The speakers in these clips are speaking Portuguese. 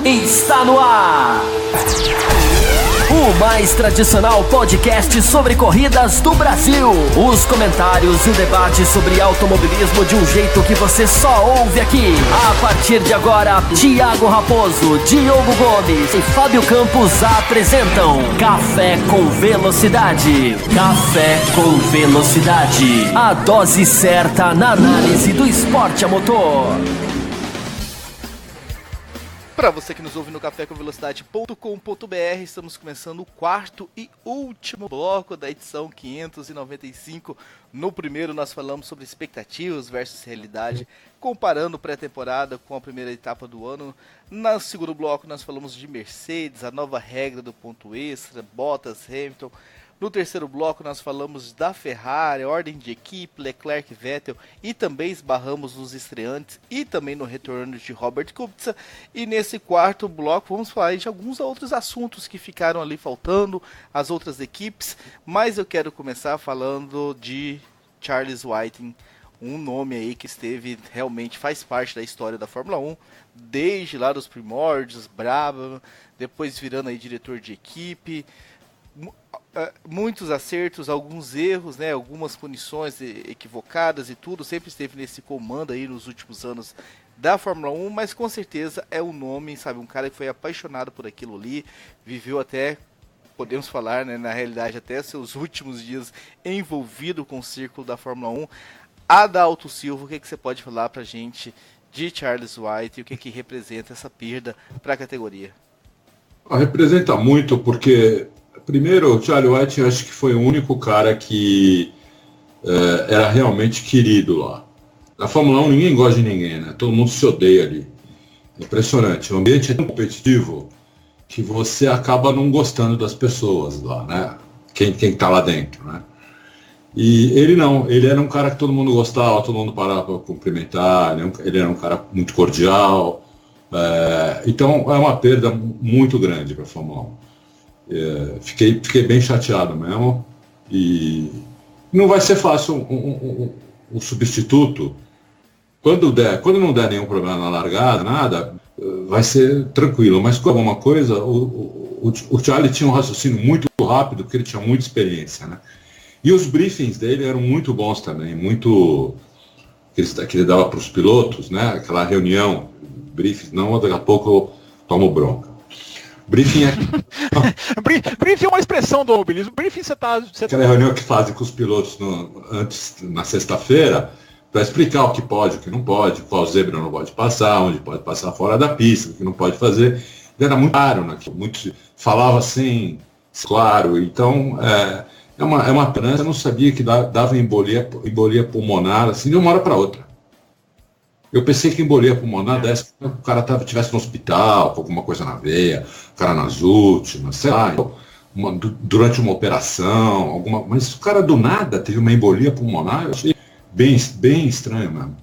Está no ar! O mais tradicional podcast sobre corridas do Brasil. Os comentários e o debate sobre automobilismo de um jeito que você só ouve aqui. A partir de agora, Thiago Raposo, Diogo Gomes e Fábio Campos apresentam Café com Velocidade. Café com Velocidade. A dose certa na análise do esporte a motor. Para você que nos ouve no cafécomvelocidade.com.br, estamos começando o quarto e último bloco da edição 595. No primeiro nós falamos sobre expectativas versus realidade, comparando pré-temporada com a primeira etapa do ano. No segundo bloco nós falamos de Mercedes, a nova regra do ponto extra, Bottas, Hamilton. No terceiro bloco nós falamos da Ferrari, ordem de equipe, Leclerc e Vettel, e também esbarramos nos estreantes e também no retorno de Robert Kubica. E nesse quarto bloco vamos falar de alguns outros assuntos que ficaram ali faltando, as outras equipes, mas eu quero começar falando de Charles Whiting, um nome aí que realmente faz parte da história da Fórmula 1, desde lá dos primórdios, Brabham, depois virando aí diretor de equipe. Muitos acertos, alguns erros, né, algumas punições equivocadas e tudo, sempre esteve nesse comando aí nos últimos anos da Fórmula 1, mas com certeza é um nome, sabe, um cara que foi apaixonado por aquilo ali, viveu até, podemos falar, né, na realidade, até seus últimos dias envolvido com o círculo da Fórmula 1. Adalto Silva, o que você pode falar pra gente de Charles White e o que representa essa perda para a categoria? Representa muito porque... Primeiro, o Charlie Whiting, eu acho que foi o único cara que era realmente querido lá. Na Fórmula 1 ninguém gosta de ninguém, né? Todo mundo se odeia ali. Impressionante. O ambiente é tão competitivo que você acaba não gostando das pessoas lá, né? Quem tá lá dentro, né? E ele não. Ele era um cara que todo mundo gostava, todo mundo parava para cumprimentar. Ele era um cara muito cordial. Então, é uma perda muito grande para a Fórmula 1. Fiquei bem chateado mesmo, e não vai ser fácil um substituto. Quando não der nenhum problema na largada, nada, vai ser tranquilo, mas com alguma coisa, o Charlie tinha um raciocínio muito rápido, porque ele tinha muita experiência, né? E os briefings dele eram muito bons também, muito que ele dava para os pilotos, né? Aquela reunião, briefings, não, daqui a pouco eu tomo bronca. Briefing é... Briefing é uma expressão do automobilismo. Briefing Aquela reunião que fazem com os pilotos antes, na sexta-feira, para explicar o que pode, o que não pode, qual zebra não pode passar, onde pode passar fora da pista, o que não pode fazer. Era muito claro, né? Falava assim, claro. Então, é uma pena. Eu não sabia que dava embolia pulmonar, assim, de uma hora para outra. Eu pensei que embolia pulmonar desse, o cara tivesse no hospital, com alguma coisa na veia, o cara nas últimas, sei lá, durante uma operação, mas o cara do nada teve uma embolia pulmonar, eu achei bem estranho mesmo.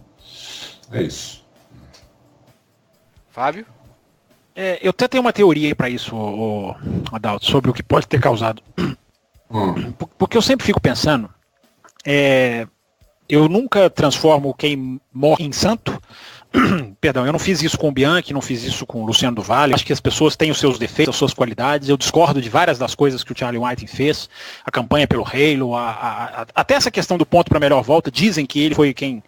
É isso. Fábio? Eu até tenho uma teoria aí para isso, Adalto, sobre o que pode ter causado. Porque eu sempre fico pensando, eu nunca transformo quem morre em santo. Perdão, eu não fiz isso com o Bianchi, não fiz isso com o Luciano do Vale. Acho que as pessoas têm os seus defeitos, as suas qualidades. Eu discordo de várias das coisas que o Charlie Whiting fez. A campanha pelo Halo, até essa questão do ponto para a melhor volta. Dizem que ele foi quem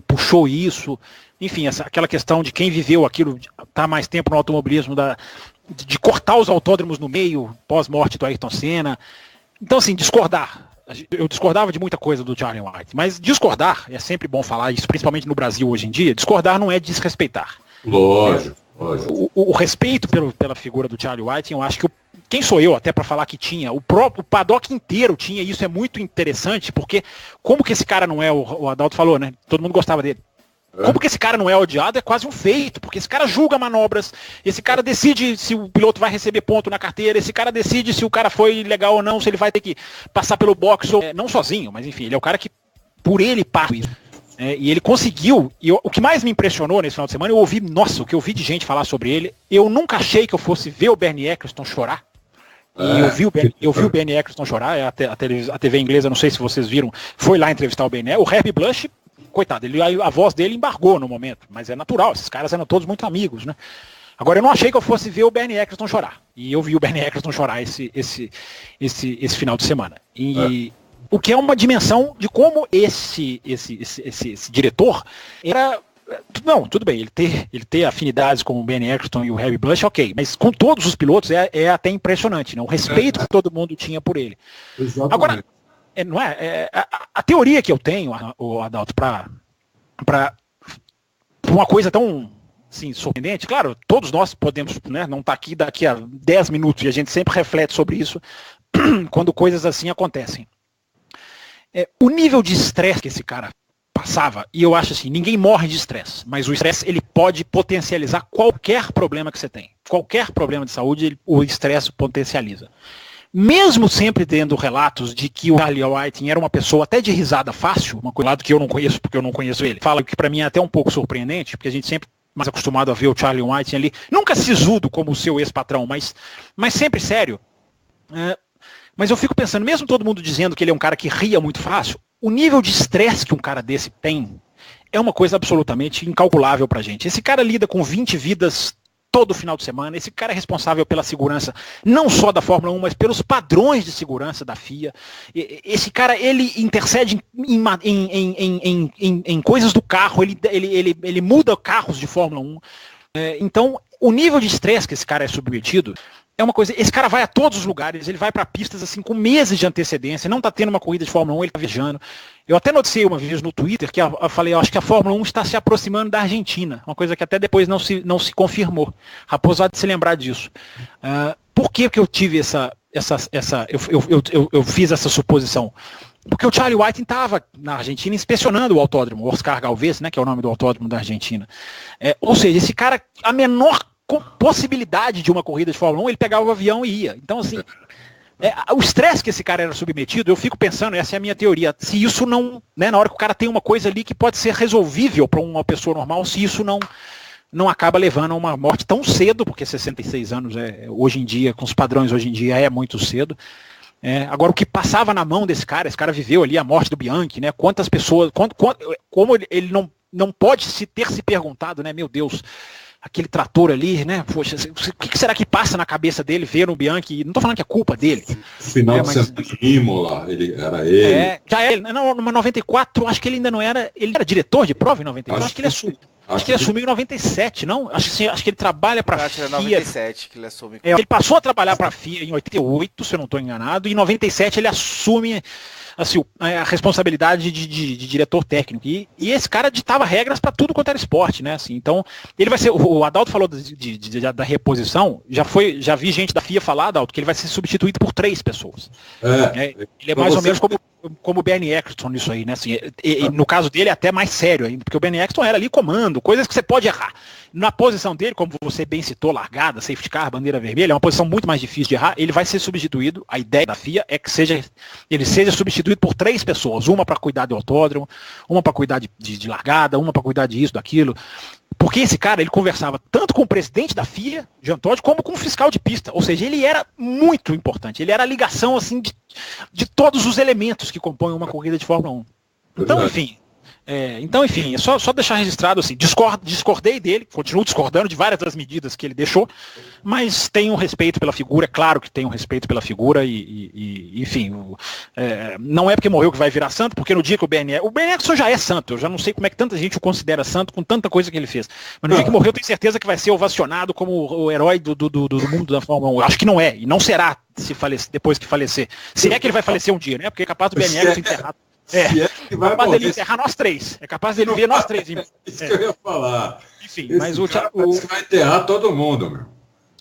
puxou isso. Enfim, aquela questão de quem viveu aquilo, tá mais tempo no automobilismo, de cortar os autódromos no meio, pós-morte do Ayrton Senna. Então, assim, discordar. Eu discordava de muita coisa do Charlie Whiting, mas discordar, é sempre bom falar isso, principalmente no Brasil hoje em dia, discordar não é desrespeitar. Lógico. O respeito pela figura do Charlie Whiting, eu acho que quem sou eu até para falar que tinha, o paddock inteiro tinha, e isso é muito interessante, porque como que esse cara não é, o Adalto falou, né, todo mundo gostava dele. Como que esse cara não é odiado é quase um feito, porque esse cara julga manobras, esse cara decide se o piloto vai receber ponto na carteira, esse cara decide se o cara foi legal ou não, se ele vai ter que passar pelo box, ou não sozinho, mas enfim, ele é o cara que por ele passa isso. E ele conseguiu, e o que mais me impressionou nesse final de semana, o que eu ouvi de gente falar sobre ele, eu nunca achei que eu fosse ver o Bernie Eccleston chorar. E eu vi o Bernie Eccleston chorar, a TV inglesa, não sei se vocês viram, foi lá entrevistar o Bernie, o Herbie Blush, coitado, a voz dele embargou no momento, mas é natural, esses caras eram todos muito amigos, né? Agora, eu não achei que eu fosse ver o Bernie Ecclestone chorar. E eu vi o Bernie Ecclestone chorar esse final de semana. E o que é uma dimensão de como esse diretor era... Não, tudo bem, ele ter afinidades com o Bernie Ecclestone e o Harry Blush, ok, mas com todos os pilotos é até impressionante, né? O respeito que todo mundo tinha por ele. Exatamente. Agora, não é, a teoria que eu tenho, o Adalto, para uma coisa tão assim, surpreendente, claro, todos nós podemos, né, não estar aqui daqui a 10 minutos e a gente sempre reflete sobre isso quando coisas assim acontecem. O nível de estresse que esse cara passava, e eu acho assim, ninguém morre de estresse, mas o estresse ele pode potencializar qualquer problema que você tem. Qualquer problema de saúde, o estresse potencializa. Mesmo sempre tendo relatos de que o Charlie Whiting era uma pessoa até de risada fácil, uma coisa que eu não conheço porque eu não conheço ele, fala que para mim é até um pouco surpreendente, porque a gente sempre mais acostumado a ver o Charlie Whiting ali, nunca sisudo como o seu ex-patrão, mas sempre sério. Mas eu fico pensando, mesmo todo mundo dizendo que ele é um cara que ria muito fácil, o nível de estresse que um cara desse tem é uma coisa absolutamente incalculável pra gente. Esse cara lida com 20 vidas todo final de semana, esse cara é responsável pela segurança, não só da Fórmula 1, mas pelos padrões de segurança da FIA. Esse cara, ele intercede em coisas do carro, ele muda carros de Fórmula 1. Então, o nível de estresse que esse cara é submetido é uma coisa, esse cara vai a todos os lugares, ele vai para pistas assim com meses de antecedência, não está tendo uma corrida de Fórmula 1, ele está viajando. Eu até noticiei uma vez no Twitter que eu falei, eu acho que a Fórmula 1 está se aproximando da Argentina, uma coisa que até depois não se confirmou. Raposo há de se lembrar disso. Por que eu tive eu fiz essa suposição? Porque o Charlie Whiting estava na Argentina inspecionando o autódromo, Oscar Galvez, né, que é o nome do autódromo da Argentina. Ou seja, esse cara, a menor com possibilidade de uma corrida de Fórmula 1, ele pegava o avião e ia. Então, assim, o estresse que esse cara era submetido, eu fico pensando, essa é a minha teoria, se isso não, né, na hora que o cara tem uma coisa ali que pode ser resolvível para uma pessoa normal, se isso não acaba levando a uma morte tão cedo, porque 66 anos hoje em dia, com os padrões hoje em dia, é muito cedo. Agora, o que passava na mão desse cara, esse cara viveu ali a morte do Bianchi, né? Quantas pessoas, como ele não pode ter se perguntado, né? Meu Deus, aquele trator ali, né? Poxa, o que será que passa na cabeça dele ver no Bianchi? Não estou falando que é culpa dele. Final de semana de Imola, era ele. Já ele. Não, numa 94, acho que ele ainda não era. Ele era diretor de prova em 94? Acho que ele assumiu. Acho que ele assumiu em 97, não? Acho que ele trabalha para a FIA. Acho que é 97 que ele assume. Ele passou a trabalhar para a FIA em 88, se eu não estou enganado, e em 97 ele assume assim, a responsabilidade de diretor técnico. E esse cara ditava regras para tudo quanto era esporte, né? Assim, então, ele vai ser. O Adalto falou da reposição, já vi gente da FIA falar, Adalto, que ele vai ser substituído por 3 pessoas. Ele é mais ou menos como o Bernie Ecclestone nisso aí, né? Assim, no caso dele é até mais sério ainda, porque o Bernie Ecclestone era ali comando, coisas que você pode errar. Na posição dele, como você bem citou, largada, safety car, bandeira vermelha, é uma posição muito mais difícil de errar, ele vai ser substituído, a ideia da FIA é que ele seja substituído por 3 pessoas, uma para cuidar do autódromo, uma para cuidar de largada, uma para cuidar disso, daquilo. Porque esse cara, ele conversava tanto com o presidente da FIA, Jean Todt, como com o fiscal de pista. Ou seja, ele era muito importante. Ele era a ligação assim, de todos os elementos que compõem uma corrida de Fórmula 1. Então, enfim, é só deixar registrado assim, discordei dele, continuo discordando de várias das medidas que ele deixou, mas tenho um respeito pela figura, claro que tenho um respeito pela figura enfim, não é porque morreu que vai virar santo, porque no dia que o Bernie Ecclestone já é santo, eu já não sei como é que tanta gente o considera santo com tanta coisa que ele fez, mas no dia que morreu eu tenho certeza que vai ser ovacionado como o herói do mundo da Fórmula 1, eu acho que não é, e não será depois que falecer, se é que ele vai falecer um dia, né, porque é capaz do Bernie Ecclestone enterrado. Que vai capaz dele enterrar nós 3. É capaz dele ver nós 3. Isso que eu ia falar. Enfim, mas o vai enterrar todo mundo, meu.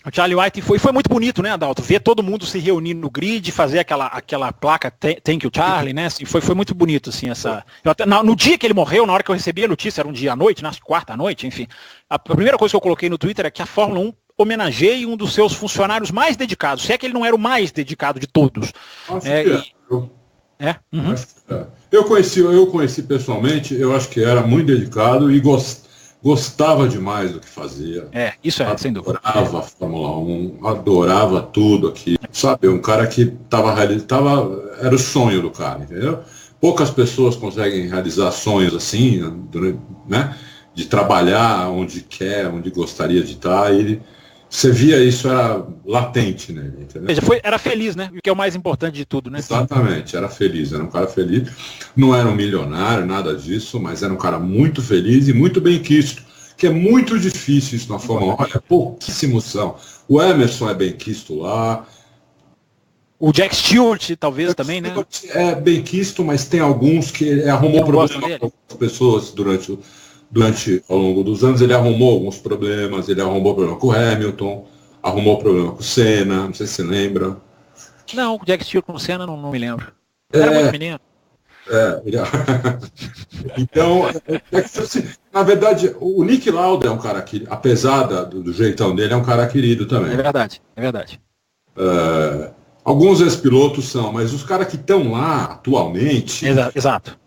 O Charlie Whiting foi muito bonito, né, Adalto? Ver todo mundo se reunir no grid, fazer aquela placa Thank you, Charlie, né? Assim, foi muito bonito, assim, no dia que ele morreu, na hora que eu recebi a notícia, era um dia à noite, na quarta à noite, enfim. A primeira coisa que eu coloquei no Twitter é que a Fórmula 1 homenageia um dos seus funcionários mais dedicados, se é que ele não era o mais dedicado de todos. Eu conheci pessoalmente, eu acho que era muito dedicado e gostava demais do que fazia. Isso sem dúvida. Adorava a Fórmula 1, adorava tudo aqui. Sabe, um cara que era o sonho do cara, entendeu? Poucas pessoas conseguem realizar sonhos assim, né? de trabalhar onde quer, onde gostaria de estar, e você via isso, era latente nele, entendeu? Ou seja, era feliz, né? O que é o mais importante de tudo, né? Exatamente, era feliz, era um cara feliz. Não era um milionário, nada disso, mas era um cara muito feliz e muito bem quisto, que é muito difícil isso na Fórmula 1. Olha, pouquíssimos são. O Emerson é bem quisto lá. O Jack Stewart, talvez, também, né? É bem quisto, mas tem alguns que arrumou problemas com as pessoas durante ao longo dos anos. Ele arrumou alguns problemas, ele arrumou problema com o Hamilton, arrumou problema com o Senna, não sei se você lembra. Não, o Jack Stewart com o Senna não me lembro. Era muito menino. Então, na verdade, o Nick Lauda é um cara que, apesar do jeitão dele, é um cara querido também. É verdade. Alguns ex-pilotos são, mas os caras que estão lá atualmente... Exato.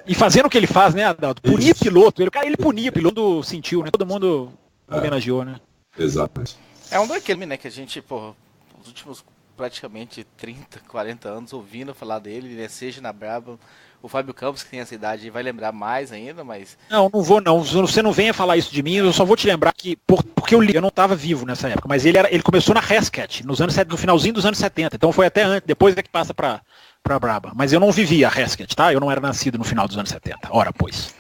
E fazendo o que ele faz, né, Adalto? Punir piloto. Ele punia, o piloto sentiu, né? Todo mundo homenageou, né? Exatamente. É um daquele, né, que a gente, os últimos praticamente 30, 40 anos ouvindo falar dele, né, seja na Brabham. O Fábio Campos, que tem essa idade, vai lembrar mais ainda, mas... Não vou não. Você não venha falar isso de mim, eu só vou te lembrar que... Porque eu não estava vivo nessa época, mas ele começou na Heskett, no finalzinho dos anos 70, então foi até antes, depois é que passa para Brabham. Mas eu não vivia a Heskett, tá? Eu não era nascido no final dos anos 70. Ora, pois.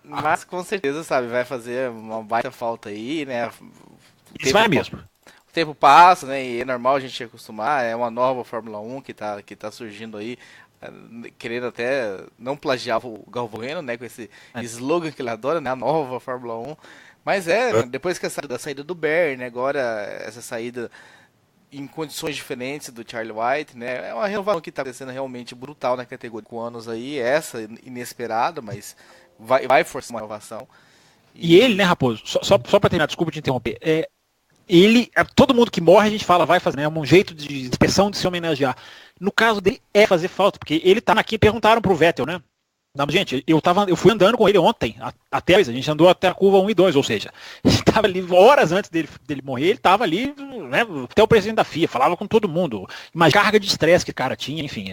Mas com certeza, sabe, vai fazer uma baita falta aí, né? Isso vai mesmo. O tempo passa, né? E é normal a gente acostumar, é uma nova Fórmula 1 que tá surgindo aí, querendo até não plagiar o Galvão Bueno, né? Com esse slogan que ele adora, né? A nova Fórmula 1. Mas depois que a saída do Bernie, agora essa saída em condições diferentes do Charlie White, né? É uma renovação que está acontecendo realmente brutal na categoria com anos aí, essa inesperada, mas vai forçar uma inovação. E ele, né, Raposo, só para terminar, desculpa te interromper, todo mundo que morre a gente fala, vai fazer, né, é um jeito de expressão de se homenagear. No caso dele é fazer falta, porque ele tá aqui, perguntaram pro Vettel, né? Não, gente, eu fui andando com ele ontem, a gente andou até a curva 1 e 2, ou seja, ele estava ali horas antes dele morrer, ele estava ali, né, até o presidente da FIA, falava com todo mundo, uma carga de estresse que o cara tinha, enfim,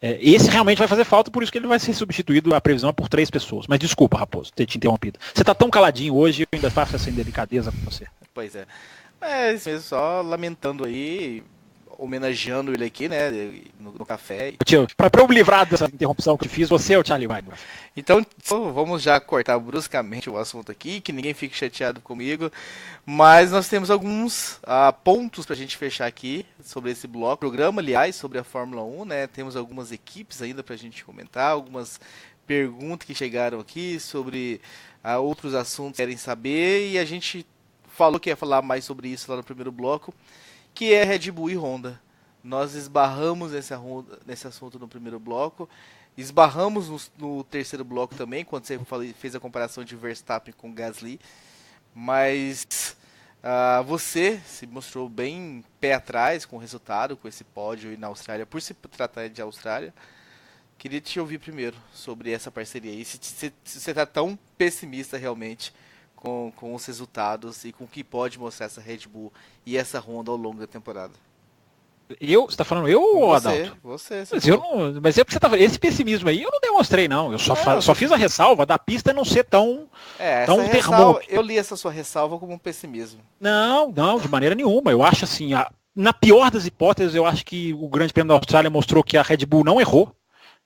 esse realmente vai fazer falta, por isso que ele vai ser substituído, a previsão é por 3 pessoas. Mas desculpa, Raposo, ter te interrompido. Você tá tão caladinho hoje, eu ainda faço essa indelicadeza com você. Pois é. É isso mesmo, só lamentando aí, homenageando ele aqui, né, no café. Tio, pra eu me livrar dessa interrupção que eu fiz, você é o Charlie White. Então, vamos já cortar bruscamente o assunto aqui, que ninguém fique chateado comigo, mas nós temos alguns pontos pra gente fechar aqui sobre esse programa, aliás, sobre a Fórmula 1, né, temos algumas equipes ainda pra gente comentar, algumas perguntas que chegaram aqui sobre outros assuntos que querem saber, e a gente falou que ia falar mais sobre isso lá no primeiro bloco, que é Red Bull e Honda. Nós esbarramos nesse assunto no primeiro bloco, esbarramos no terceiro bloco também, quando você fez a comparação de Verstappen com Gasly, mas você se mostrou bem pé atrás com o resultado, com esse pódio aí na Austrália, por se tratar de Austrália. Queria te ouvir primeiro sobre essa parceria aí, se você está tão pessimista realmente com os resultados e com o que pode mostrar essa Red Bull e essa Honda ao longo da temporada. Você está falando eu ou Adalto? Você. Mas é porque esse pessimismo aí eu não demonstrei, não. Eu só fiz a ressalva da pista não ser tão termômetro. Eu li essa sua ressalva como um pessimismo. Não, de maneira nenhuma. Eu acho assim, na pior das hipóteses, eu acho que o Grande Prêmio da Austrália mostrou que a Red Bull não errou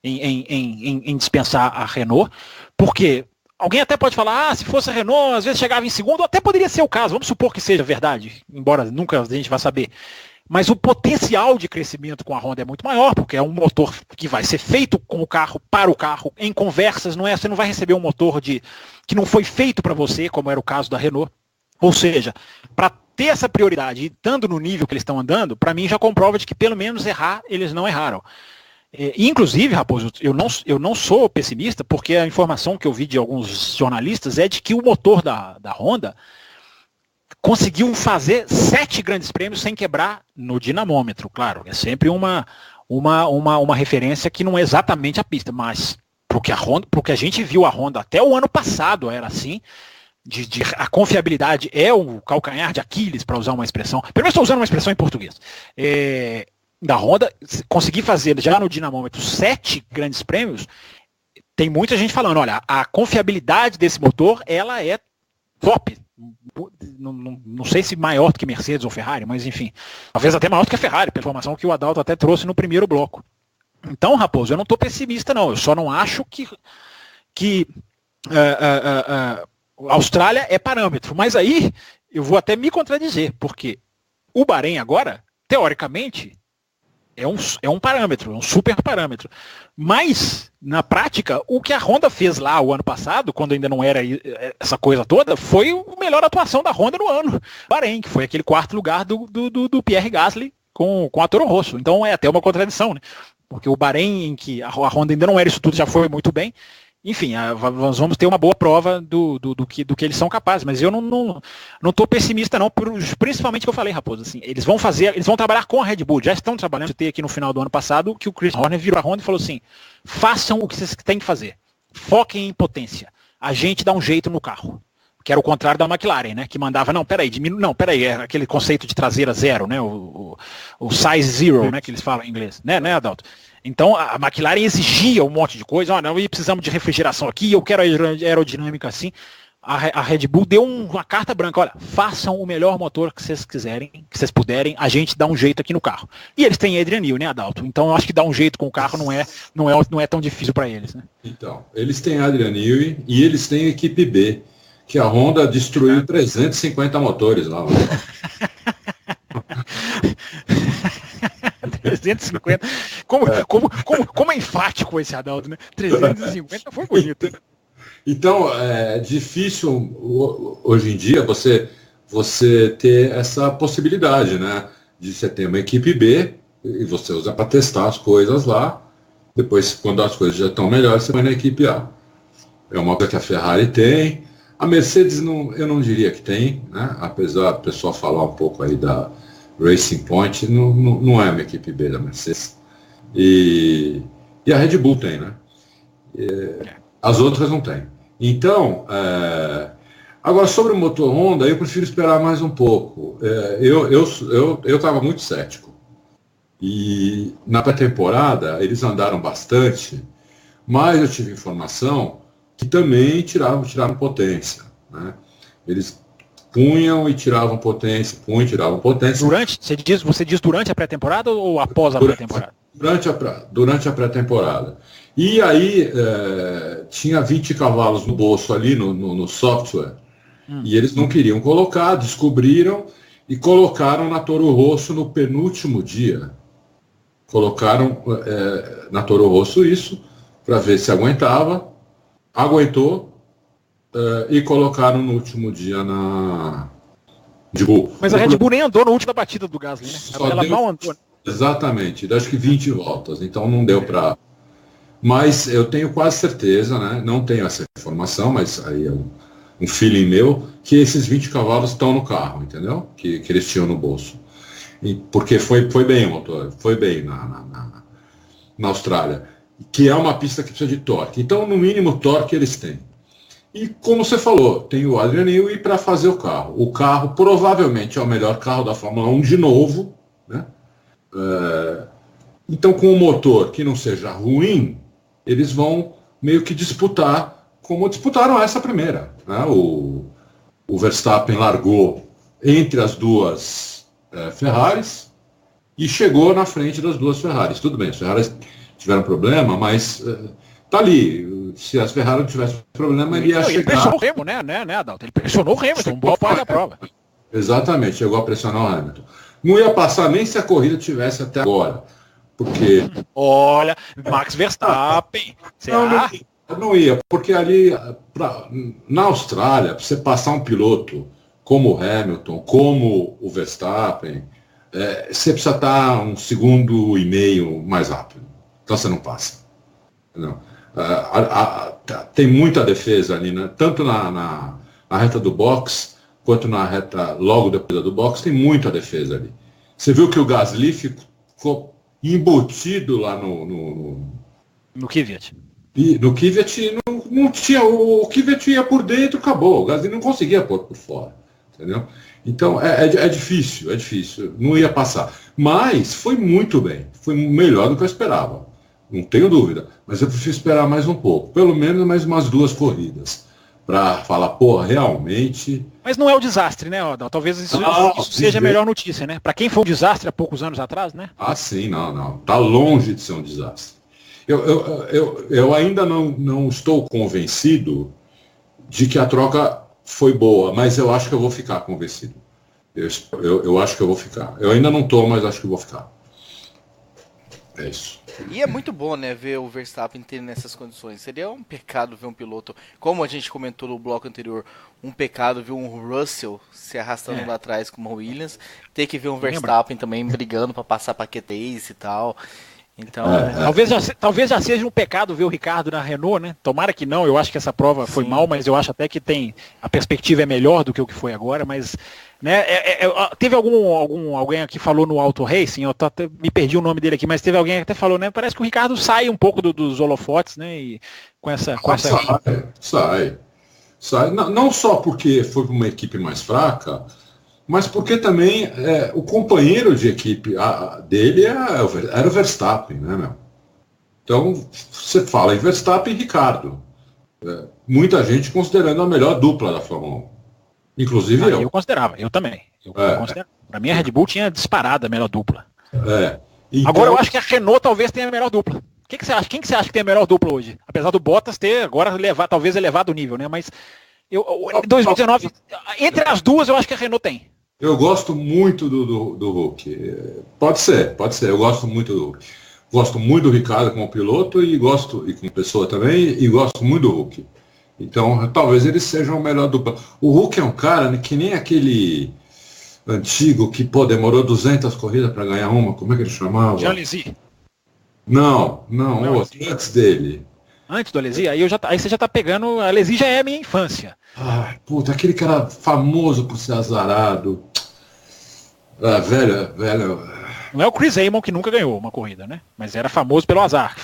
em dispensar a Renault, porque alguém até pode falar, se fosse a Renault, às vezes chegava em segundo, até poderia ser o caso, vamos supor que seja verdade, embora nunca a gente vá saber. Mas o potencial de crescimento com a Honda é muito maior, porque é um motor que vai ser feito com o carro, para o carro, em conversas, você não vai receber um motor que não foi feito para você, como era o caso da Renault. Ou seja, para ter essa prioridade, e estando no nível que eles estão andando, para mim já comprova de que pelo menos errar, eles não erraram. Inclusive, Raposo, eu não sou pessimista, porque a informação que eu vi de alguns jornalistas é de que o motor da Honda conseguiu fazer 7 grandes prêmios sem quebrar no dinamômetro, claro. É sempre uma referência que não é exatamente a pista, mas porque a gente viu a Honda até o ano passado era assim, a confiabilidade é o calcanhar de Aquiles, para usar uma expressão. Primeiro estou usando uma expressão em português. Da Honda, conseguir fazer já no dinamômetro 7 grandes prêmios, tem muita gente falando, olha, a confiabilidade desse motor, ela é top. Não sei se maior do que Mercedes ou Ferrari, mas enfim, talvez até maior do que a Ferrari, pela informação que o Adalto até trouxe no primeiro bloco. Então, Raposo, eu não estou pessimista não, eu só não acho que a Austrália é parâmetro, mas aí eu vou até me contradizer, porque o Bahrein agora, teoricamente, é um parâmetro, é um super parâmetro. Mas, na prática, o que a Honda fez lá o ano passado, quando ainda não era essa coisa toda, foi a melhor atuação da Honda no ano. Bahrein, que foi aquele quarto lugar do Pierre Gasly com a Toro Rosso. Então é até uma contradição, né? Porque o Bahrein, em que a Honda ainda não era isso tudo, já foi muito bem. Enfim, nós vamos ter uma boa prova do que eles são capazes, mas eu não estou pessimista não, principalmente que eu falei, Raposo, assim, eles vão trabalhar com a Red Bull, já estão trabalhando, eu tenho aqui no final do ano passado, que o Chris Horner virou a Honda e falou assim, façam o que vocês têm que fazer, foquem em potência, a gente dá um jeito no carro, que era o contrário da McLaren, né, que mandava, é aquele conceito de traseira zero, né, o size zero, né, que eles falam em inglês, né, Adalto? Então a McLaren exigia um monte de coisa, não, precisamos de refrigeração aqui, eu quero aerodinâmica assim. A Red Bull deu uma carta branca, olha, façam o melhor motor que vocês quiserem, que vocês puderem, a gente dá um jeito aqui no carro. E eles têm Adrian Newey, né, Adalto? Então eu acho que dar um jeito com o carro não é tão difícil para eles, né? Então, eles têm Adrian Newey e eles têm a equipe B, que a Honda destruiu 350 motores lá. 350. Como é enfático esse Adalto, né? 350 foi bonito. Então, é difícil hoje em dia você ter essa possibilidade, né? De você ter uma equipe B e você usa para testar as coisas lá. Depois, quando as coisas já estão melhores, você vai na equipe A. É uma coisa que a Ferrari tem. A Mercedes, eu não diria que tem, né? Apesar do pessoal falar um pouco aí da Racing Point, não é uma equipe B da Mercedes. E a Red Bull tem, né? As outras não tem. Então, agora sobre o motor Honda, eu prefiro esperar mais um pouco. Eu estava muito cético. E na pré-temporada eles andaram bastante, mas eu tive informação que também tiraram potência, né? Eles punham e tiravam potência, punham e tiravam potência. Você diz durante a pré-temporada ou após a pré-temporada? Durante a pré-temporada. E aí tinha 20 cavalos no bolso ali no software. E eles não queriam colocar, descobriram e colocaram na Toro Rosso no penúltimo dia. Colocaram na Toro Rosso isso, para ver se aguentava. Aguentou. E colocaram no último dia na Red Bull. Mas a Red Bull nem andou na última batida do Gasly, né? Ela não andou. Exatamente, acho que 20 voltas, então não deu para. Mas eu tenho quase certeza, né? Não tenho essa informação, mas aí é um feeling meu, que esses 20 cavalos estão no carro, entendeu? Que eles tinham no bolso. Porque foi bem o motor, foi bem na Austrália, que é uma pista que precisa de torque. Então, no mínimo, torque eles têm. E como você falou, tem o Adrian Newey para fazer o carro. O carro provavelmente é o melhor carro da Fórmula 1 de novo, né? Então, com um motor que não seja ruim, eles vão meio que disputar, como disputaram essa primeira, né? O Verstappen largou entre as duas Ferraris e chegou na frente das duas Ferraris. Tudo bem, as Ferraris tiveram problema, mas tá ali. Se as Ferrari não tivessem problema, ele ia chegar... Ele pressionou o Hamilton, né, Adalto? Ele pressionou o Hamilton, boa parte da prova. Exatamente, chegou a pressionar o Hamilton. Não ia passar nem se a corrida tivesse até agora, porque... Olha, Max Verstappen, não ia, porque ali, na Austrália, para você passar um piloto como o Hamilton, como o Verstappen, você precisa estar 1,5 segundos mais rápido. Então você não passa. Não. Tem muita defesa ali, né? Tanto na reta do box, quanto na reta logo depois do box, tem muita defesa ali. Você viu que o Gasly ficou embutido lá no Kvyat. E no Kvyat não tinha, o Kvyat ia por dentro, acabou. O Gasly não conseguia pôr por fora, entendeu? Então é difícil, não ia passar. Mas foi muito bem, foi melhor do que eu esperava. não tenho dúvida. Mas eu prefiro esperar mais um pouco, pelo menos mais umas 2 corridas, para falar, pô, realmente... Mas não é o desastre, né, Odal? Talvez isso seja a melhor notícia, né? Para quem foi um desastre há poucos anos atrás, né? Ah, sim, não. Tá longe de ser um desastre. Eu ainda não estou convencido de que a troca foi boa, mas eu acho que eu vou ficar convencido. Eu acho que eu vou ficar. Eu ainda não estou, mas acho que eu vou ficar. É isso. E é muito bom, né, ver o Verstappen ter nessas condições. Seria um pecado ver um piloto, como a gente comentou no bloco anterior, um pecado ver um Russell se arrastando lá atrás com uma Williams, ter que ver um Verstappen também brigando para passar para Q3 e tal. Então, talvez já seja um pecado ver o Ricardo na Renault, né? Tomara que não, eu acho que essa prova foi mal, mas eu acho até que a perspectiva é melhor do que o que foi agora, mas né, teve alguém aqui falou no Auto Racing, eu até me perdi o nome dele aqui, mas teve alguém que até falou, né? Parece que o Ricardo sai um pouco dos holofotes, né? E Sai. Não só porque foi para uma equipe mais fraca, mas porque também o companheiro de equipe dele era o Verstappen, né, meu? Então, você fala em Verstappen e Ricardo. Muita gente considerando a melhor dupla da Fórmula 1. Inclusive eu. Eu considerava, eu também. Para mim a Red Bull tinha disparado a melhor dupla. Então... Agora eu acho que a Renault talvez tenha a melhor dupla. O que você acha? Quem que você acha que tem a melhor dupla hoje? Apesar do Bottas ter agora talvez elevado o nível, né? Mas em 2019, entre as duas eu acho que a Renault tem. Eu gosto muito do Hulk. Pode ser. Eu gosto muito do Hulk. Gosto muito do Ricardo como piloto e como pessoa também, e gosto muito do Hulk. Então, talvez eles sejam a melhor dupla. O Hulk é um cara, né, que nem aquele antigo que, demorou 200 corridas para ganhar uma. Como é que ele chamava? Jean Alesi. Não, outro, antes dele. Antes do Alesi? Aí você já tá pegando... A Alesi já é a minha infância. Puta, aquele cara famoso por ser azarado. Velho. Não é o Chris Amon que nunca ganhou uma corrida, né? Mas era famoso pelo azar.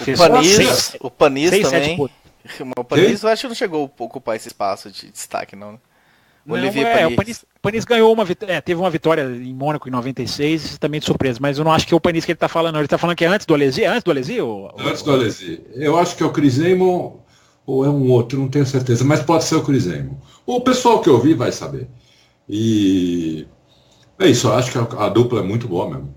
O Panis também. O Panis eu acho que não chegou a ocupar esse espaço de destaque, não, né? O Panis ganhou teve uma vitória em Mônaco em 96, também de surpresa, mas eu não acho que é o Panis que ele tá falando, não. Ele tá falando que é antes do Alesi? Antes do Alesi? Antes do Alesi. Eu acho que é o Chris Amon ou é um outro, não tenho certeza, mas pode ser o Chris Amon. O pessoal que eu vi vai saber. E é isso, eu acho que a dupla é muito boa mesmo.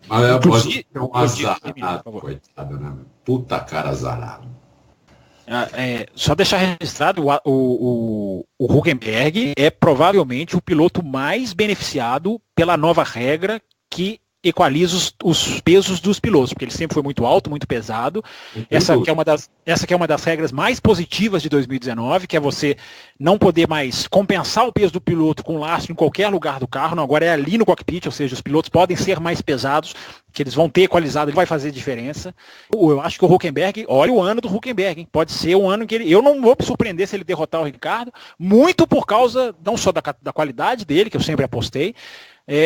Mas é um azarado, coitado, né? Puta cara azarado. Só deixar registrado, o Hülkenberg é provavelmente o piloto mais beneficiado pela nova regra que equaliza os pesos dos pilotos, porque ele sempre foi muito alto, muito pesado. Essa que é uma das regras mais positivas de 2019, que é você não poder mais compensar o peso do piloto com lastro em qualquer lugar do carro, não, agora é ali no cockpit, ou seja, os pilotos podem ser mais pesados, que eles vão ter equalizado, ele vai fazer diferença. Eu acho que o Hülkenberg, olha o ano do Hülkenberg, hein? Pode ser um ano que eu não vou me surpreender se ele derrotar o Ricardo, muito por causa, não só da qualidade dele, que eu sempre apostei,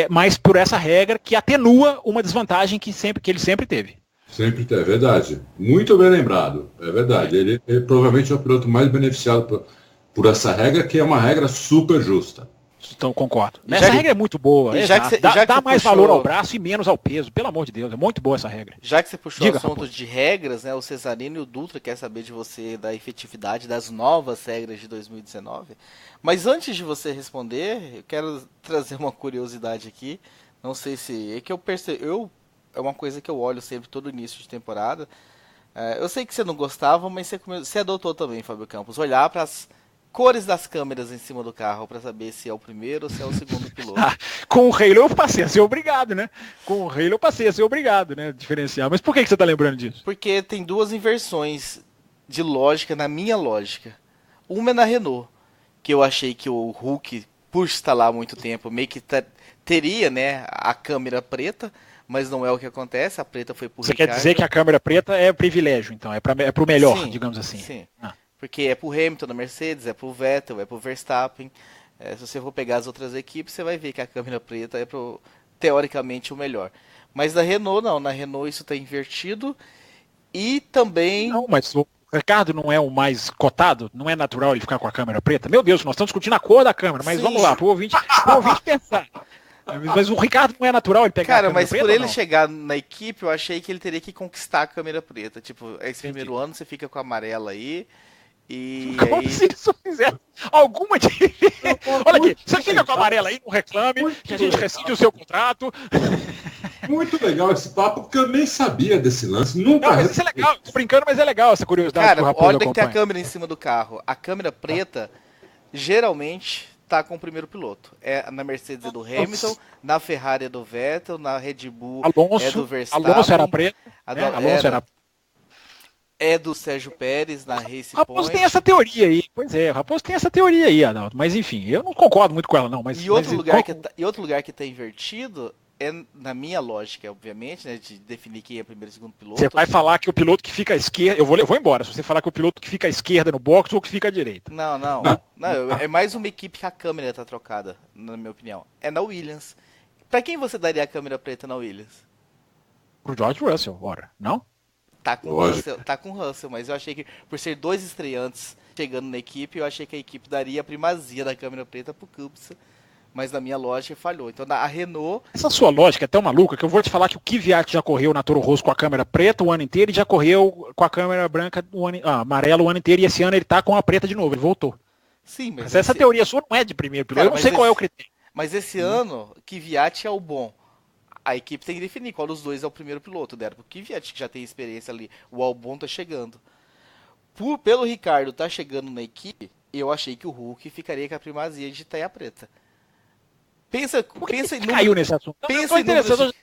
mas por essa regra que atenua uma desvantagem que ele sempre teve. Sempre teve, é verdade. Muito bem lembrado, é verdade. Ele provavelmente é o piloto mais beneficiado por essa regra, que é uma regra super justa. Então, concordo. Essa regra é muito boa. Dá mais valor ao braço e menos ao peso, pelo amor de Deus. É muito boa essa regra. Já que você puxou o assunto de regras, né, o Cesarino e o Dutra quer saber de você da efetividade das novas regras de 2019. Mas antes de você responder, eu quero trazer uma curiosidade aqui. Não sei se... É que eu percebi... É uma coisa que eu olho sempre todo início de temporada. Eu sei que você não gostava, mas você adotou também, Fábio Campos. Olhar para as cores das câmeras em cima do carro para saber se é o primeiro ou se é o segundo piloto. Com o Halo eu passei a ser obrigado, né? Diferenciar. Mas por que você tá lembrando disso? Porque tem duas inversões de lógica na minha lógica. Uma é na Renault, que eu achei que o Hulk, por estar lá há muito tempo, meio que teria, né, a câmera preta, mas não é o que acontece, a preta foi por Ricardo. Você quer dizer que a câmera preta é privilégio, então, é pro melhor, sim, digamos assim. Sim, porque é pro Hamilton na Mercedes, é pro Vettel, é pro Verstappen. Se você for pegar as outras equipes, você vai ver que a câmera preta é teoricamente o melhor. Mas na Renault não, na Renault isso está invertido e também... Não, mas o Ricardo não é o mais cotado? Não é natural ele ficar com a câmera preta? Meu Deus, nós estamos discutindo a cor da câmera, mas sim, vamos lá, pro ouvinte pensar. Mas o Ricardo não é natural ele pegar Cara, a câmera mas preta, por ou ele não? chegar na equipe, eu achei que ele teria que conquistar a câmera preta. Tipo, esse primeiro ano você fica com a amarela aí. E Como aí. se isso fizesse alguma diferença. Olha aqui, você fica com a amarela aí, não reclame, que a gente rescinde o seu contrato. Muito legal esse papo, porque eu nem sabia desse lance. Nunca. Não, mas isso é legal, tô brincando, mas é legal essa curiosidade que o Cara, Raposo olha que tem a acompanha. câmera em cima do carro. A câmera preta, geralmente, tá com o primeiro piloto. É na Mercedes é do Hamilton, na Ferrari é do Vettel, na Red Bull é do Verstappen. Alonso era preto, a né? do- Alonso era... É do Sérgio Pérez na Race Raposo Point. tem essa teoria aí, pois é, o Raposo tem essa teoria aí, Adalto, mas enfim, eu não concordo muito com ela não, mas... E outro, mas, lugar que tá invertido é, na minha lógica, obviamente, né, de definir quem é primeiro e segundo piloto. Você vai falar que o piloto que fica à esquerda, eu vou embora, se você falar que o piloto que fica à esquerda no box ou que fica à direita. Não, é mais uma equipe que a câmera tá trocada, na minha opinião. É na Williams. Pra quem você daria a câmera preta na Williams? Pro George Russell, ora, não? Tá com Lógico. o Russell, mas eu achei que por ser dois estreantes chegando na equipe, eu achei que a equipe daria a primazia da câmera preta pro Kubica, mas na minha lógica falhou. Então a Renault, Essa sua lógica é tão maluca que eu vou te falar que o Kvyat já correu na Toro Rosso com a câmera preta o ano inteiro e já correu com a câmera branca, amarela o ano inteiro, e esse ano ele tá com a preta de novo, ele voltou. sim, Mas essa teoria sua não é de primeiro piloto, Cara, eu não mas sei qual é o esse- critério. Mas esse ano, Kvyat é o bom. A equipe tem que definir qual dos dois é o primeiro piloto. Deram pro Kvyat, que já tem experiência ali. O Albon tá chegando. Pelo Ricardo tá chegando na equipe, eu achei que o Hulk ficaria com a primazia de teia preta. Pensa em Caiu número, nesse assunto. pensa Eu tô em números interessado.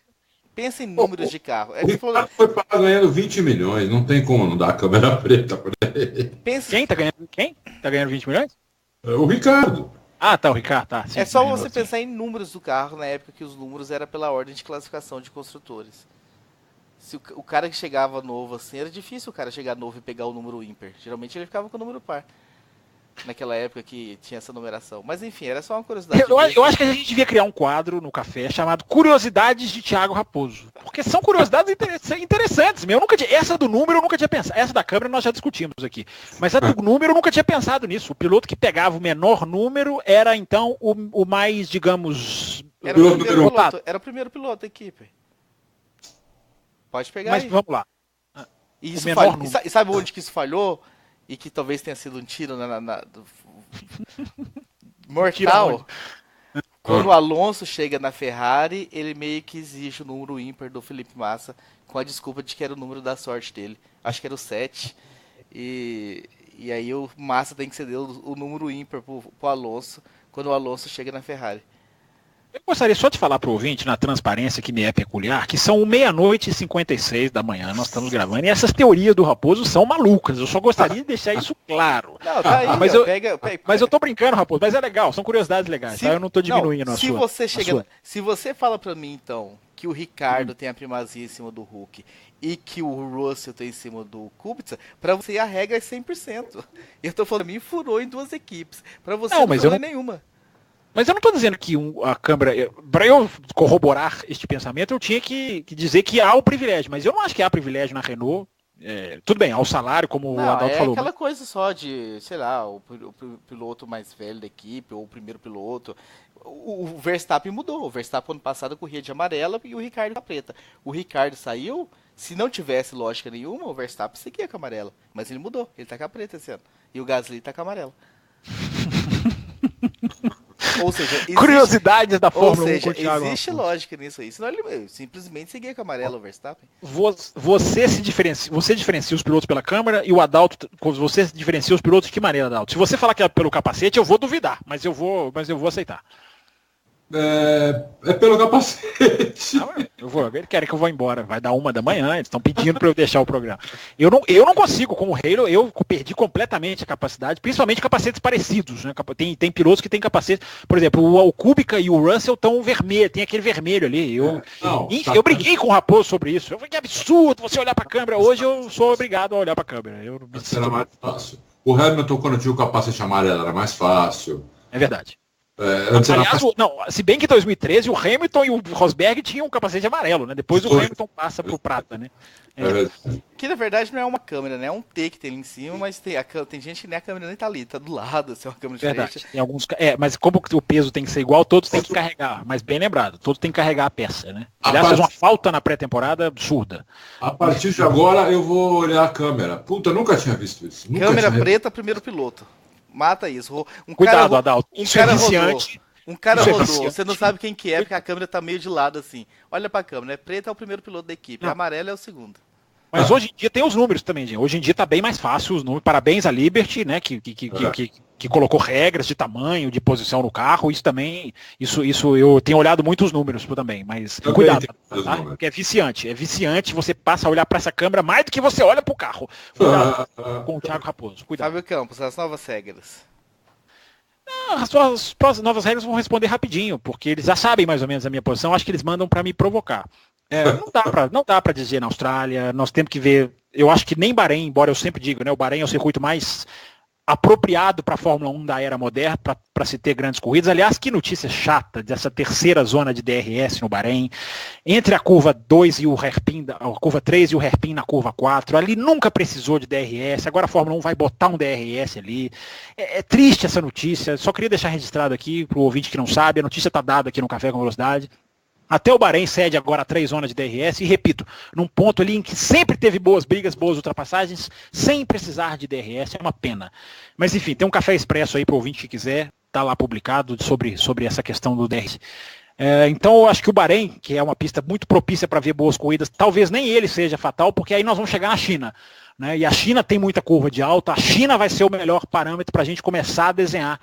pensa em números de carro. É O que você falou, Ricardo foi pago ganhando 20 milhões, não tem como não dar a câmera preta pra ele. pensa, Quem tá ganhando? Quem? Tá ganhando 20 milhões? O Ricardo. Ah, tá, o Ricardo, tá. Sim, é só tá você ganhando, pensar em números do carro na época que os números era pela ordem de classificação de construtores. Se o cara que chegava novo assim, era difícil o cara chegar novo e pegar o número ímpar. Geralmente ele ficava com o número par. Naquela época que tinha essa numeração. Mas enfim, era só uma curiosidade. Eu acho que a gente devia criar um quadro no café chamado Curiosidades de Thiago Raposo. Porque são curiosidades interessantes. Eu nunca tinha, essa do número eu nunca tinha pensado. Essa da câmera nós já discutimos aqui. Mas a do número eu nunca tinha pensado nisso. O piloto que pegava o menor número era então o mais, digamos... Era o piloto primeiro número piloto, era o primeiro piloto da equipe. Pode pegar Mas aí. vamos lá. E isso menor falhou. número. E sabe onde que isso falhou? E que talvez tenha sido um tiro mortal. Quando o Alonso chega na Ferrari, ele meio que exige o número ímpar do Felipe Massa, com a desculpa de que era o número da sorte dele. Acho que era o 7. E aí o Massa tem que ceder o número ímpar pro Alonso, quando o Alonso chega na Ferrari. Eu gostaria só de falar para o ouvinte, na transparência que me é peculiar, que são 00:56 da manhã, nós estamos gravando, e essas teorias do Raposo são malucas. Eu só gostaria de deixar isso claro. Não, tá aí, mas, ó, mas eu tô brincando, Raposo, mas é legal, são curiosidades legais, Se- tá? Eu não tô diminuindo não, a se sua. você a chega, sua. se você fala pra mim então que o Ricardo tem a primazia em cima do Hulk e que o Russell tem em cima do Kubica, pra você a regra é 100%. Eu tô falando, me furou em duas equipes. Pra você Não, não, mas furou eu em nenhuma. Mas eu não estou dizendo que a câmera... Para eu corroborar este pensamento, eu tinha que dizer que há o privilégio. Mas eu não acho que há privilégio na Renault. Tudo bem, há o salário, como o Não, Adalto é falou. aquela coisa só de, sei lá, o piloto mais velho da equipe, ou o primeiro piloto. O Verstappen mudou. O Verstappen ano passado corria de amarela e o Ricardo com a preta. O Ricardo saiu, se não tivesse lógica nenhuma, o Verstappen seguia com a amarela. Mas ele mudou, ele tá com a preta esse ano. E o Gasly tá com a amarela. Ou seja, Curiosidades da ou Fórmula 1 seja, com o Thiago existe Raposo. lógica nisso aí. Senão ele simplesmente seguia com a amarela o Verstappen. Você diferencia os pilotos pela câmera e o Adalto, você diferencia os pilotos de que maneira, Adalto? Se você falar que é pelo capacete, eu vou duvidar, mas eu vou aceitar. É pelo capacete. Eles querem que eu vou embora, vai dar 1 da manhã, eles estão pedindo para eu deixar o programa. Eu não consigo, como Halo, eu perdi completamente a capacidade, principalmente capacetes parecidos, né? Tem pilotos que têm capacete, por exemplo, o Kubica e o Russell estão vermelho, tem aquele vermelho ali. Eu briguei com o Raposo sobre isso. Eu falei, que absurdo você olhar para a câmera. Hoje eu sou obrigado a olhar para a câmera. Era mais fácil. O Hamilton, quando tinha o capacete amarelo, era mais fácil. É verdade. Aliás, se bem que em 2013 o Hamilton e o Rosberg tinham um capacete amarelo, né? Depois o Hamilton passa pro prata, né? Que na verdade não é uma câmera, né? É um T que tem ali em cima, mas tem gente que nem a câmera nem tá ali, tá do lado, assim, é uma câmera diferente. Tem alguns, mas como o peso tem que ser igual, todos têm que carregar. Mas bem lembrado, todos têm que carregar a peça, né? Aliás, fez uma falta na pré-temporada absurda. A partir de agora eu vou olhar a câmera. Puta, eu nunca tinha visto isso. Câmera preta, primeiro piloto. Mata isso. Cuidado, Adalto. Isso é viciante. Um cara rodou, você não sabe quem que é, porque a câmera tá meio de lado assim. Olha pra câmera, preta é o primeiro piloto da equipe, amarelo é o segundo. Mas hoje em dia tem os números também, gente. Hoje em dia tá bem mais fácil os números. Parabéns à Liberty, né? Que colocou regras de tamanho, de posição no carro. Isso também. Isso eu tenho olhado muito os números também. Mas cuidado, tá? Porque é viciante. É viciante, você passa a olhar para essa câmera mais do que você olha pro carro. Cuidado com o Thiago Raposo. Cuidado. Fábio Campos, as novas regras. As novas regras vão responder rapidinho, porque eles já sabem mais ou menos a minha posição. Acho que eles mandam para me provocar. Não dá para dizer na Austrália, nós temos que ver, eu acho que nem Bahrein, embora eu sempre diga, né, o Bahrein é o circuito mais apropriado para a Fórmula 1 da era moderna, para se ter grandes corridas. Aliás, que notícia chata dessa terceira zona de DRS no Bahrein, entre a curva 2 e o hairpin, a curva 3 e o hairpin na curva 4, ali nunca precisou de DRS, agora a Fórmula 1 vai botar um DRS ali. É triste essa notícia, só queria deixar registrado aqui para o ouvinte que não sabe, a notícia está dada aqui no Café com Velocidade. Até o Bahrein cede agora 3 zonas de DRS e, repito, num ponto ali em que sempre teve boas brigas, boas ultrapassagens, sem precisar de DRS, é uma pena. Mas enfim, tem um café expresso aí para o ouvinte que quiser, tá lá publicado sobre essa questão do DRS. Então eu acho que o Bahrein, que é uma pista muito propícia para ver boas corridas, talvez nem ele seja fatal, porque aí nós vamos chegar na China. Né? E a China tem muita curva de alta, a China vai ser o melhor parâmetro para a gente começar a desenhar.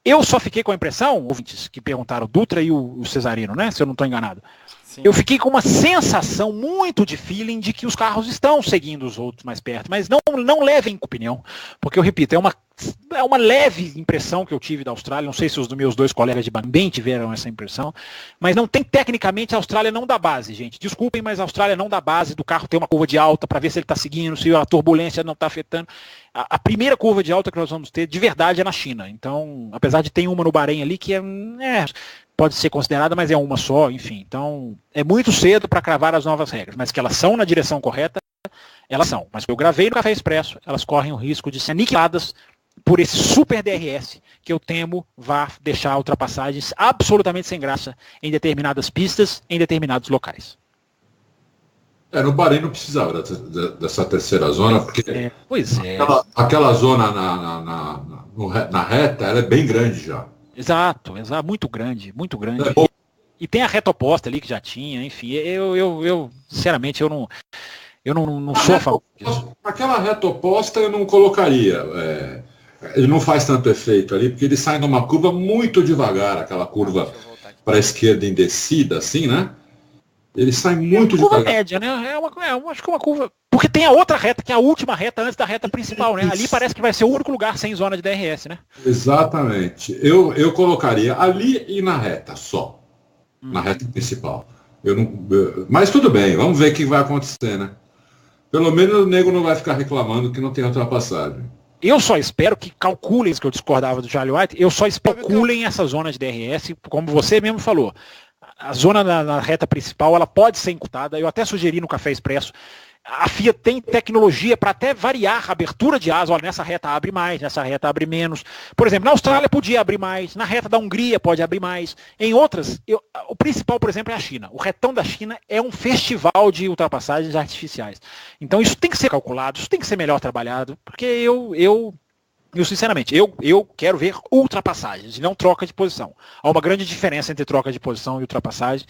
Eu só fiquei com a impressão, ouvintes que perguntaram, o Dutra e o Cesarino, né? Se eu não estou enganado. Sim. Eu fiquei com uma sensação muito de feeling de que os carros estão seguindo os outros mais perto, mas não levem opinião, porque eu repito, é uma leve impressão que eu tive da Austrália, não sei se os meus 2 colegas de também tiveram essa impressão, mas não tem, tecnicamente, a Austrália não dá base, gente. Desculpem, mas a Austrália não dá base do carro ter uma curva de alta para ver se ele está seguindo, se a turbulência não está afetando. A primeira curva de alta que nós vamos ter, de verdade, é na China. Então, apesar de ter uma no Bahrein ali, que pode ser considerada, mas é uma só, enfim. Então, é muito cedo para cravar as novas regras, mas que elas são na direção correta, elas são. Mas eu gravei no Café Expresso, elas correm o risco de ser aniquiladas por esse super DRS, que eu temo vá deixar ultrapassagens absolutamente sem graça em determinadas pistas, em determinados locais. No Bahrein não precisava dessa terceira zona, porque pois é. Aquela zona na reta, ela é bem grande já. Exato, muito grande. E tem a reta oposta ali que já tinha, enfim, eu sinceramente, eu não sou a favor disso. Aquela reta oposta eu não colocaria, ele não faz tanto efeito ali, porque ele sai numa curva muito devagar, aquela curva para a esquerda em descida, assim, né? Ele sai muito devagar. Curva média, né? Acho que é uma curva... Porque tem a outra reta, que é a última reta antes da reta principal, né? Ali parece que vai ser o único lugar sem zona de DRS, né? Exatamente. Eu colocaria ali e na reta só. Na reta principal. Mas tudo bem, vamos ver o que vai acontecer, né? Pelo menos o nego não vai ficar reclamando que não tem ultrapassagem. Eu só espero que calculem, que eu discordava do Charlie White, eu só especulem essa zona de DRS, como você mesmo falou. A zona na reta principal, ela pode ser encurtada. Eu até sugeri no Café Expresso. A FIA tem tecnologia para até variar a abertura de asa. Olha, nessa reta abre mais, nessa reta abre menos. Por exemplo, na Austrália podia abrir mais, na reta da Hungria pode abrir mais. Em outras, o principal, por exemplo, é a China. O retão da China é um festival de ultrapassagens artificiais. Então isso tem que ser calculado, isso tem que ser melhor trabalhado, porque eu sinceramente, eu quero ver ultrapassagens, não troca de posição. Há uma grande diferença entre troca de posição e ultrapassagem.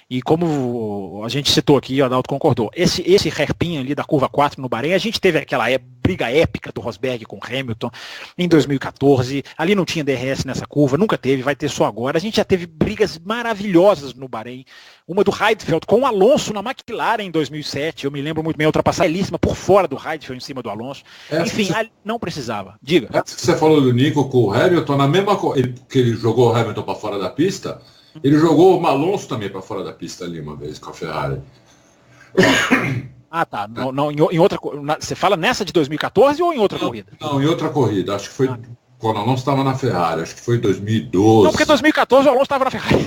E como a gente citou aqui, o Adalto concordou, esse hairpin ali da curva 4 no Bahrein, a gente teve aquela briga épica do Rosberg com Hamilton em 2014. Ali não tinha DRS nessa curva, nunca teve, vai ter só agora. A gente já teve brigas maravilhosas no Bahrein. Uma do Heidfeld com o Alonso na McLaren em 2007. Eu me lembro muito bem, ultrapassagem belíssima por fora do Heidfeld, em cima do Alonso. Enfim, não precisava. Diga. Você falou do Nico com o Hamilton, na mesma que ele jogou o Hamilton para fora da pista, ele jogou o Alonso também para fora da pista ali uma vez com a Ferrari. Ah, tá. Em outra, você fala nessa de 2014 ou em outra corrida? Não, em outra corrida. Acho que foi quando o Alonso estava na Ferrari, acho que foi em 2012. Não, porque em 2014 o Alonso estava na Ferrari.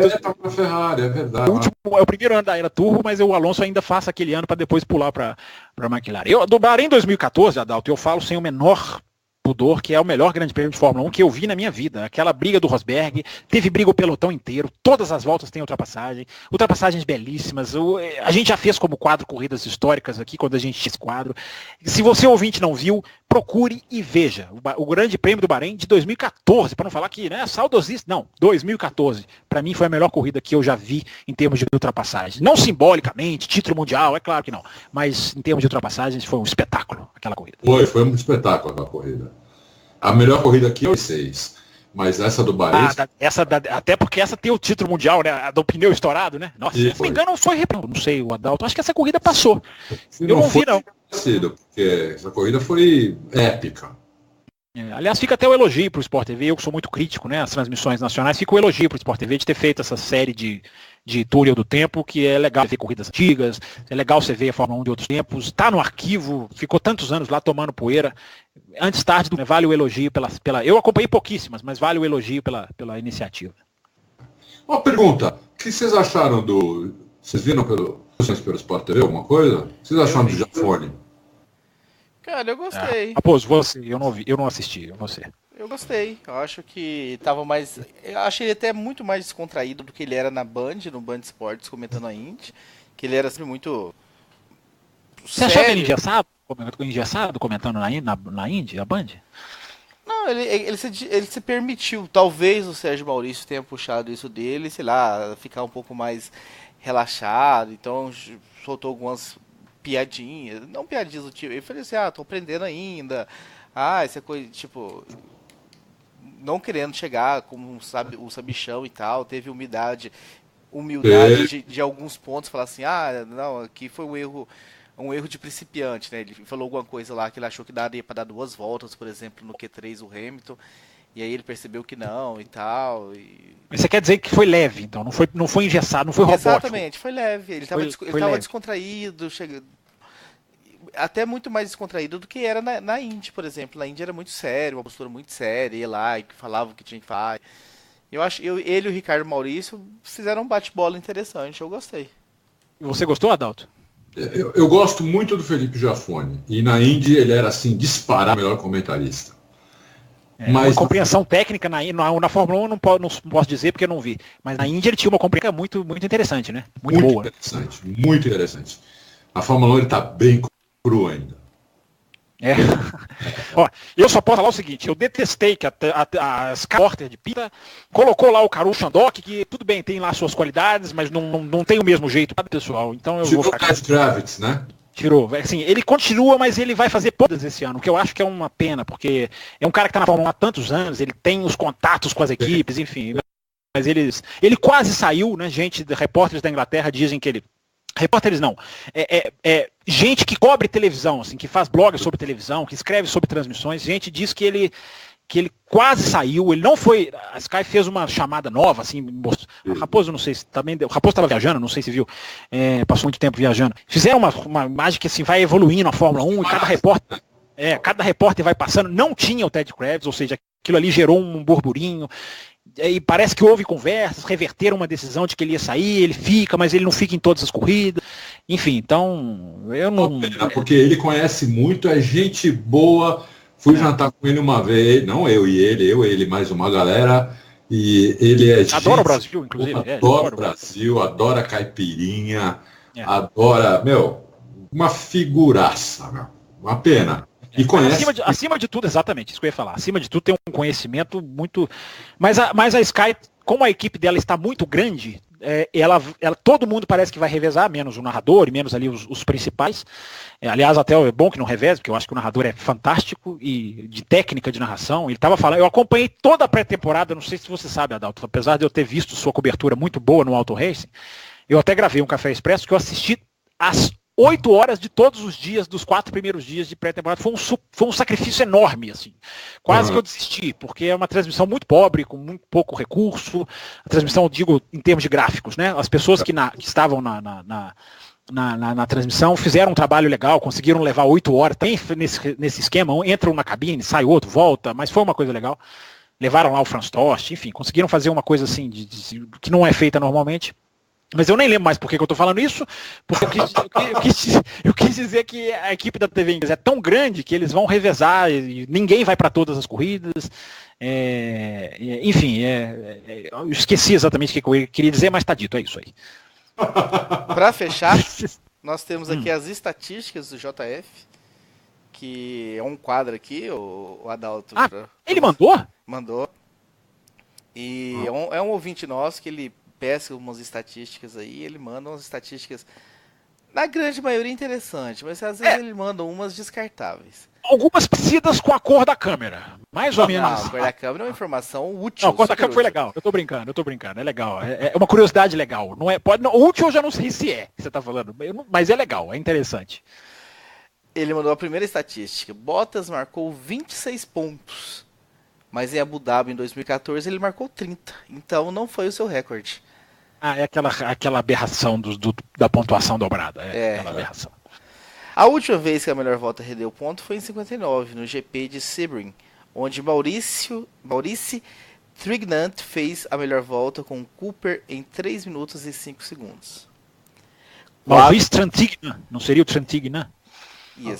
Estava na Ferrari, é verdade. É o primeiro ano da era Turbo, mas o Alonso ainda faça aquele ano para depois pular para a McLaren. Do Bahrein 2014, Adalto, eu falo sem o menor pudor, que é o melhor grande prêmio de Fórmula 1 que eu vi na minha vida. Aquela briga do Rosberg, teve briga o pelotão inteiro, todas as voltas tem ultrapassagens belíssimas. A gente já fez como quadro corridas históricas aqui, quando a gente tinha esse quadro. Se você ouvinte não viu, procure e veja. O grande prêmio do Bahrein de 2014, para não falar que, né, saudosista, não, 2014. Para mim foi a melhor corrida que eu já vi em termos de ultrapassagem. Não simbolicamente, título mundial, é claro que não, mas em termos de ultrapassagens foi um espetáculo aquela corrida. Foi um espetáculo aquela corrida. A melhor corrida aqui é o 6, mas essa do Bahrein... Até porque essa tem o título mundial, né? A do pneu estourado, né? Nossa, se não me engano, foi... Não sei, o Adalto, acho que essa corrida passou. Eu não vi, não. Porque essa corrida foi épica. Aliás, fica até o elogio para o Sport TV, eu que sou muito crítico, né? As transmissões nacionais, fica o elogio para o Sport TV de ter feito essa série de túnel do tempo, que é legal ver corridas antigas, é legal você ver a Fórmula 1 de outros tempos, está no arquivo, ficou tantos anos lá tomando poeira. Antes tarde, vale o elogio pela... Eu acompanhei pouquíssimas, mas vale o elogio pela iniciativa. Uma pergunta, o que vocês acharam do... Vocês viram pelo Sport TV alguma coisa? O que vocês acharam do Jafone? Cara, eu gostei. Raposo, você, eu não assisti, você. Eu gostei. Eu acho que tava mais... Eu achei ele até muito mais descontraído do que ele era na Band, no Band Esportes, comentando a Indy. Que ele era sempre muito... Você achava ele engessado comentando na Indy, a Band? Não, ele se permitiu. Talvez o Sérgio Maurício tenha puxado isso dele, sei lá, ficar um pouco mais relaxado. Então, soltou algumas piadinhas. Não piadinhas do tipo... Ele falou assim, tô aprendendo ainda. Essa coisa, tipo... Não querendo chegar como o sabichão e tal, teve humildade de alguns pontos, falar assim, não, aqui foi um erro de principiante, né? Ele falou alguma coisa lá que ele achou que daria para dar 2 voltas, por exemplo, no Q3 o Hamilton, e aí ele percebeu que não e tal. Mas você quer dizer que foi leve, então, não foi engessado, não foi robótico. Exatamente, foi leve, ele estava descontraído, até muito mais descontraído do que era na Indy, por exemplo. Na Indy era muito sério, uma postura muito séria, ia lá e falava o que tinha que falar. Ele e o Ricardo Maurício fizeram um bate-bola interessante, eu gostei. E você gostou, Adalto? Eu gosto muito do Felipe Jafone, e na Indy ele era, assim, disparado o melhor comentarista. Mas uma compreensão técnica na Fórmula 1 não posso dizer porque eu não vi, mas na Indy ele tinha uma compreensão muito, muito interessante, né? Muito boa. Muito interessante. A Fórmula 1 ele tá bem cru ainda. Ó, eu só posso falar o seguinte, eu detestei que a Sky Porter de pista colocou lá o Karun Chandok, que tudo bem, tem lá suas qualidades, mas não tem o mesmo jeito, pessoal. Então eu vou ficar... Kravitz, né? Tirou. Assim, ele continua, mas ele vai fazer todas esse ano, o que eu acho que é uma pena, porque é um cara que está na Fórmula 1 há tantos anos, ele tem os contatos com as equipes, enfim. Mas ele quase saiu, né? Repórteres da Inglaterra dizem que ele... Repórteres não. Gente que cobre televisão, assim, que faz blogs sobre televisão, que escreve sobre transmissões, gente diz que ele quase saiu, ele não foi. A Sky fez uma chamada nova, assim, o Raposo, não sei se também. O Raposo estava viajando, não sei se viu. Passou muito tempo viajando. Fizeram uma imagem que assim, vai evoluindo a Fórmula 1 e cada repórter vai passando. Não tinha o Ted Kravitz, ou seja, aquilo ali gerou um burburinho. E parece que houve conversas, reverteram uma decisão de que ele ia sair, ele fica, mas ele não fica em todas as corridas. Enfim, então, eu não... Porque ele conhece muito, é gente boa. Fui jantar com ele uma vez, não eu e ele, mais uma galera. E ele adora o Brasil, inclusive. Adora o Brasil, adora caipirinha, adora, uma figuraça, uma pena. E conhece... acima de tudo, exatamente, isso que eu ia falar. Acima de tudo tem um conhecimento muito... Mas a Sky, como a equipe dela está muito grande, todo mundo parece que vai revezar, menos o narrador e menos ali os principais. Aliás, até é bom que não reveze, porque eu acho que o narrador é fantástico e de técnica de narração. Ele estava falando, eu acompanhei toda a pré-temporada, não sei se você sabe, Adalto, apesar de eu ter visto sua cobertura muito boa no Auto Racing, eu até gravei um Café Expresso que eu assisti às 8 horas de todos os dias, dos 4 primeiros dias de pré-temporada. Foi um sacrifício enorme, assim. Quase que eu desisti, porque é uma transmissão muito pobre, com muito pouco recurso. A transmissão, digo, em termos de gráficos, né? As pessoas que estavam na transmissão, fizeram um trabalho legal, conseguiram levar 8 horas, tem nesse esquema, entram na cabine, sai outro, volta, mas foi uma coisa legal. Levaram lá o Franz Tost, enfim, conseguiram fazer uma coisa assim, que não é feita normalmente. Mas eu nem lembro mais por que eu estou falando isso, porque eu quis dizer que a equipe da TV inglesa é tão grande que eles vão revezar, e ninguém vai para todas as corridas. Enfim, eu esqueci exatamente o que eu queria dizer, mas está dito, é isso aí. Para fechar, nós temos aqui as estatísticas do JF, que é um quadro aqui, o Adalto. Ele mandou? Mandou. E é um ouvinte nosso que ele pesca umas estatísticas aí, ele manda umas estatísticas, na grande maioria interessantes, mas às vezes ele manda umas descartáveis. Algumas parecidas com a cor da câmera, mais ou menos. A cor da câmera é uma informação útil. Não, a cor da câmera foi legal, eu tô brincando, é legal, é uma curiosidade legal. Não é, útil eu já não sei se é, que você tá falando, mas é legal, é interessante. Ele mandou a primeira estatística, Bottas marcou 26 pontos, mas em Abu Dhabi em 2014 ele marcou 30, então não foi o seu recorde. É aquela aberração da pontuação dobrada. Aquela aberração. A última vez que a melhor volta rendeu ponto foi em 59, no GP de Sebring, onde Maurice Trignant fez a melhor volta com Cooper em 3 minutos e 5 segundos. Maurice Trantignan, não seria o Trantignan?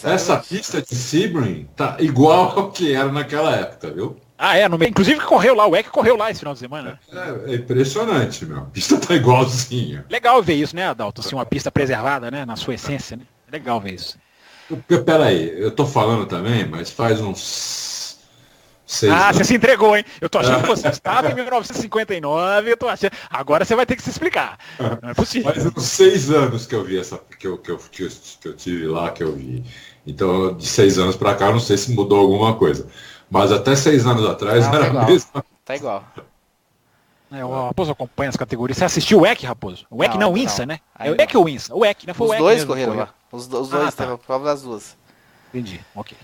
Essa pista de Sebring tá igual ao que era naquela época, viu? Inclusive correu lá, o Eck correu lá esse final de semana. É impressionante, meu. A pista tá igualzinha. Legal ver isso, né, Adalto? Assim, uma pista preservada, né, na sua essência, né? Legal ver isso. Peraí, eu tô falando também, mas faz uns 6 anos. Você se entregou, hein? Eu tô achando que você estava em 1959, eu tô achando... Agora você vai ter que se explicar. Não é possível. Faz uns 6 anos que eu vi que eu tive lá, que eu vi. Então, de 6 anos pra cá, eu não sei se mudou alguma coisa. Mas até 6 anos atrás era a mesma. Tá igual. O Raposo acompanha as categorias. Você assistiu o EC, Raposo? O EC não, o INSA, né? É o EC ou o INSA? O EC, né? Foi os o EC dois mesmo, correram lá. Os dois teve a prova das duas. Entendi, ok.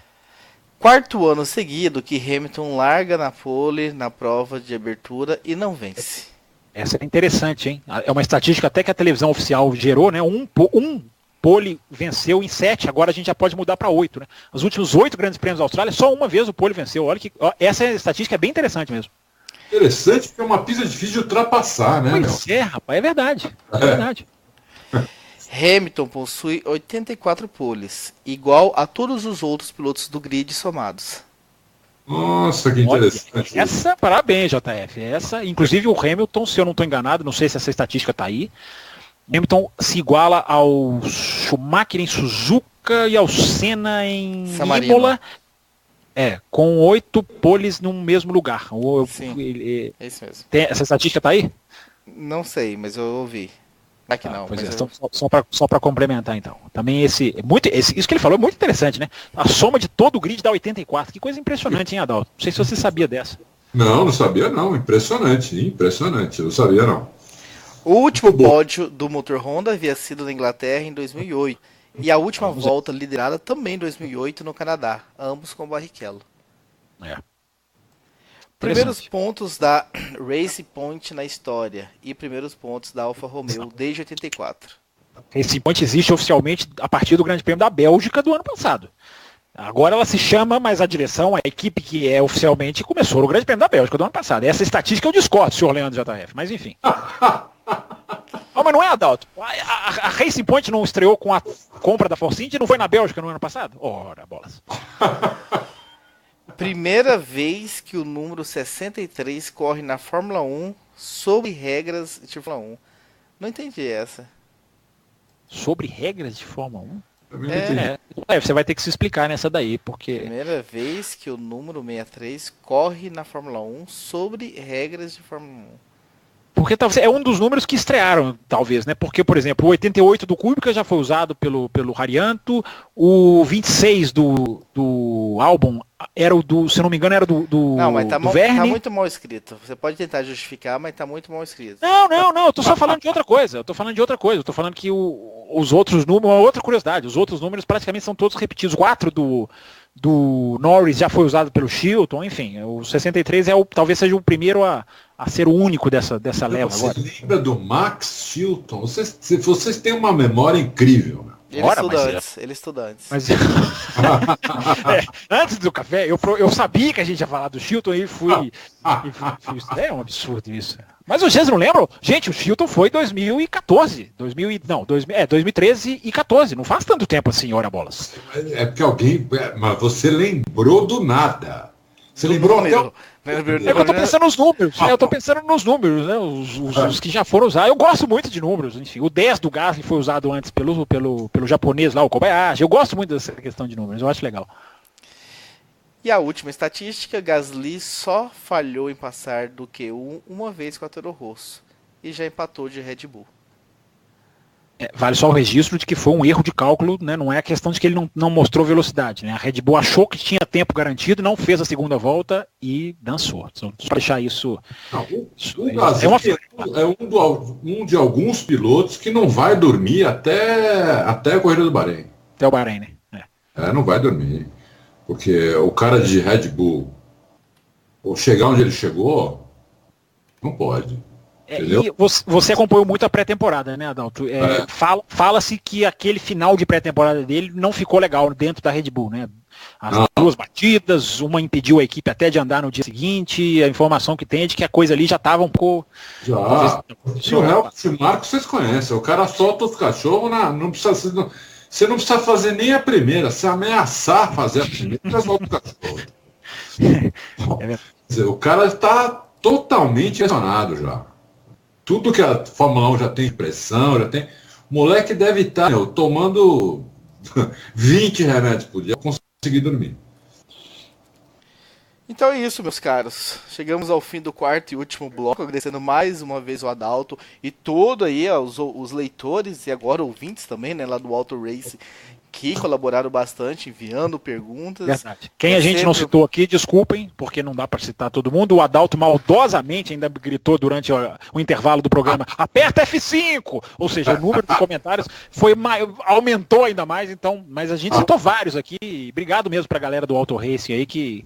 4º ano seguido que Hamilton larga na pole na prova de abertura e não vence. Essa é interessante, hein? É uma estatística até que a televisão oficial gerou, né? Um pole venceu em 7, agora a gente já pode mudar para 8, né? Os últimos 8 grandes prêmios da Austrália, só uma vez o pole venceu. Olha que essa estatística é bem interessante mesmo. Interessante porque é uma pista difícil de ultrapassar, né? Pois é, rapaz, é verdade. É verdade. Hamilton possui 84 poles, igual a todos os outros pilotos do grid somados. Nossa, que interessante. Essa, parabéns, JF. Inclusive o Hamilton, se eu não estou enganado, não sei se essa estatística está aí, Hamilton se iguala ao Schumacher em Suzuka e ao Senna em Imola, com 8 poles no mesmo lugar. Sim, é isso mesmo. Essa estatística está aí? Não sei, mas eu ouvi. Aqui não. Pois só para complementar então. Também isso que ele falou é muito interessante, né? A soma de todo o grid dá 84. Que coisa impressionante, hein, Adalto? Não sei se você sabia dessa. Não sabia não. Impressionante. Eu não sabia não. O último pódio do motor Honda havia sido na Inglaterra em 2008 e a última volta liderada também em 2008 no Canadá, ambos com Barrichello. Primeiros pontos da Racing Point na história e primeiros pontos da Alfa Romeo desde 84. Racing Point existe oficialmente a partir do Grande Prêmio da Bélgica do ano passado. Agora ela se chama, mas a direção, a equipe que é oficialmente começou no Grande Prêmio da Bélgica do ano passado. Essa estatística eu discordo, senhor Leandro JF, mas enfim. Mas não é, Adalto? A Racing Point não estreou com a compra da Force India, não foi na Bélgica no ano passado? Ora, bolas. Primeira vez que o número 63 corre na Fórmula 1 sobre regras de Fórmula 1. Não entendi essa. Sobre regras de Fórmula 1? Você vai ter que se explicar nessa daí, porque... Primeira vez que o número 63 corre na Fórmula 1 sobre regras de Fórmula 1. Porque é um dos números que estrearam, talvez, né? Porque, por exemplo, o 88 do Kubica já foi usado pelo Harianto, o 26 do álbum era o do, se não me engano, era do Não, mas tá Verne. Muito mal escrito. Você pode tentar justificar, mas tá muito mal escrito. Não, eu tô só falando de outra coisa. Eu tô falando que os outros números, uma outra curiosidade, os outros números praticamente são todos repetidos. O 4 do Norris já foi usado pelo Chilton, enfim, o 63 talvez seja o primeiro a ser o único dessa leva você agora. Lembra do Max Chilton? Vocês têm uma memória incrível, meu. Ele estuda antes. Mas antes do café, eu sabia que a gente ia falar do Chilton e fui. É um absurdo isso. Mas vocês não lembram? Gente, o Chilton foi 2014. 2013 e 14. Não faz tanto tempo assim, ora bolas. É porque mas você lembrou do nada. Você lembrou até. Eu tô pensando nos números, né? Eu tô pensando nos números, né? Os que já foram usados. Eu gosto muito de números, enfim. O 10 do Gasly foi usado antes pelo japonês lá, o Kobayashi. Eu gosto muito dessa questão de números, eu acho legal. E a última estatística, Gasly só falhou em passar do Q1 uma vez com a Toro Rosso. E já empatou de Red Bull. Vale só o registro de que foi um erro de cálculo, né? Não é a questão de que ele não mostrou velocidade, né? A Red Bull achou que tinha tempo garantido, não fez a segunda volta e dançou. Só deixar isso. O Gasly um de alguns pilotos que não vai dormir até a corrida do Bahrein. Até o Bahrein, né? Não vai dormir. Porque o cara de Red Bull, ou chegar onde ele chegou, não pode. E você acompanhou muito a pré-temporada, né, Adalto? Fala-se que aquele final de pré-temporada dele não ficou legal dentro da Red Bull, né? As duas batidas, uma impediu a equipe até de andar no dia seguinte, a informação que tem é de que a coisa ali já estava um pouco... E o Helmut Marko vocês conhecem, o cara solta os cachorros, você não precisa fazer nem a primeira, se ameaçar fazer a primeira, você solta o cachorro. O cara está totalmente pressionado já. Tudo que a Fórmula 1 já tem pressão, o moleque deve estar tomando 20 remédios por dia para conseguir dormir. Então é isso, meus caros. Chegamos ao fim do quarto e último bloco, agradecendo mais uma vez o Adalto e todo aí os leitores e agora ouvintes também, né, lá do Auto Race, que colaboraram bastante, enviando perguntas. Verdade. Quem a gente não citou aqui, desculpem, porque não dá para citar todo mundo. O Adalto maldosamente ainda gritou durante o intervalo do programa, aperta F5! Ou seja, o número de comentários aumentou ainda mais, então, mas a gente citou vários aqui. Obrigado mesmo para a galera do Auto Racing aí que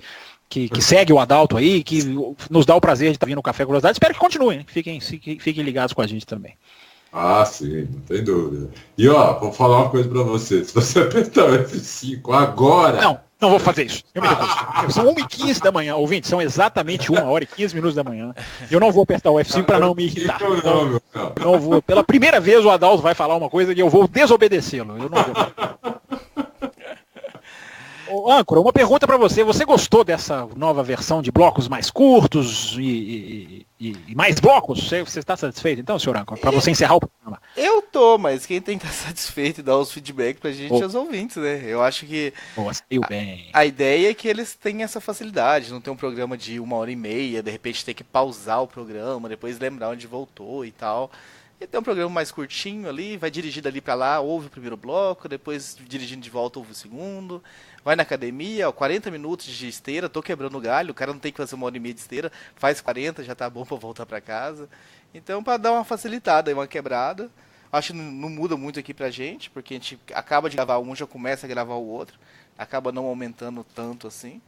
segue o Adalto aí, que nos dá o prazer de estar vindo no Café Curiosidade. Espero que continuem, né? Fiquem ligados com a gente também. Sim, não tem dúvida. E vou falar uma coisa pra você. Se você apertar o F5 agora... Não vou fazer isso. Eu me recuso. São 1h15 da manhã, ouvinte. São exatamente 1h15 da manhã. Eu não vou apertar o F5 para não me irritar. Não vou. Pela primeira vez o Adalto vai falar uma coisa que eu vou desobedecê-lo. Eu não vou. Âncora, uma pergunta para você. Você gostou dessa nova versão de blocos mais curtos e mais blocos? Você está satisfeito então, senhor Âncora? Para você encerrar o programa. Eu tô, mas quem tem que estar satisfeito e dar os feedback pra gente é os ouvintes, né? Eu acho que a ideia é que eles tenham essa facilidade, não ter um programa de 1h30, de repente ter que pausar o programa, depois lembrar onde voltou e tal. E tem um programa mais curtinho ali, vai dirigindo ali pra lá, ouve o primeiro bloco, depois dirigindo de volta ouve o segundo. Vai na academia, 40 minutos de esteira, tô quebrando o galho, o cara não tem que fazer 1h30 de esteira, faz 40, já tá bom pra voltar pra casa. Então, pra dar uma facilitada e uma quebrada, acho que não muda muito aqui pra gente, porque a gente acaba de gravar um, já começa a gravar o outro, acaba não aumentando tanto assim.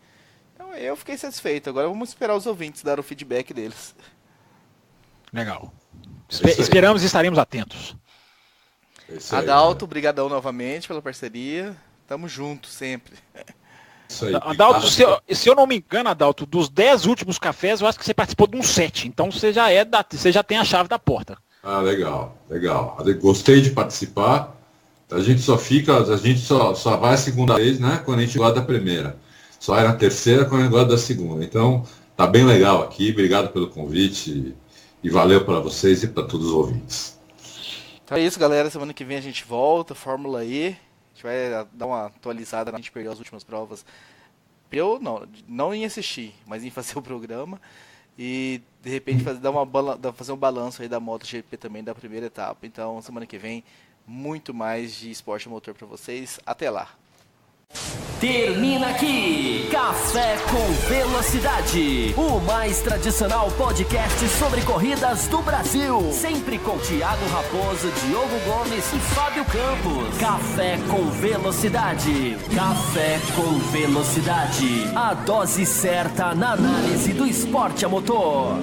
Então, eu fiquei satisfeito. Agora vamos esperar os ouvintes dar o feedback deles. Legal. Esperamos e estaremos atentos. Adalto, brigadão novamente pela parceria. Tamo junto sempre. Isso aí. Adalto, se eu não me engano, Adalto, dos 10 últimos cafés, eu acho que você participou de uns 7. Então você já tem a chave da porta. Legal. Gostei de participar. A gente só vai a segunda vez, né? Quando a gente gosta da primeira. Só é na terceira quando a gente gosta da segunda. Então, tá bem legal aqui. Obrigado pelo convite. E valeu para vocês e para todos os ouvintes. Então é isso, galera. Semana que vem a gente volta, Fórmula E. A gente vai dar uma atualizada, a gente perdeu as últimas provas. Eu não em assistir, mas em fazer o programa. E de repente fazer um balanço aí da MotoGP também, da primeira etapa. Então semana que vem, muito mais de esporte a motor para vocês. Até lá. Termina aqui Café com Velocidade, o mais tradicional podcast sobre corridas do Brasil, sempre com Thiago Raposo, Diogo Gomes e Fábio Campos. Café com Velocidade, Café com Velocidade, a dose certa na análise do esporte a motor.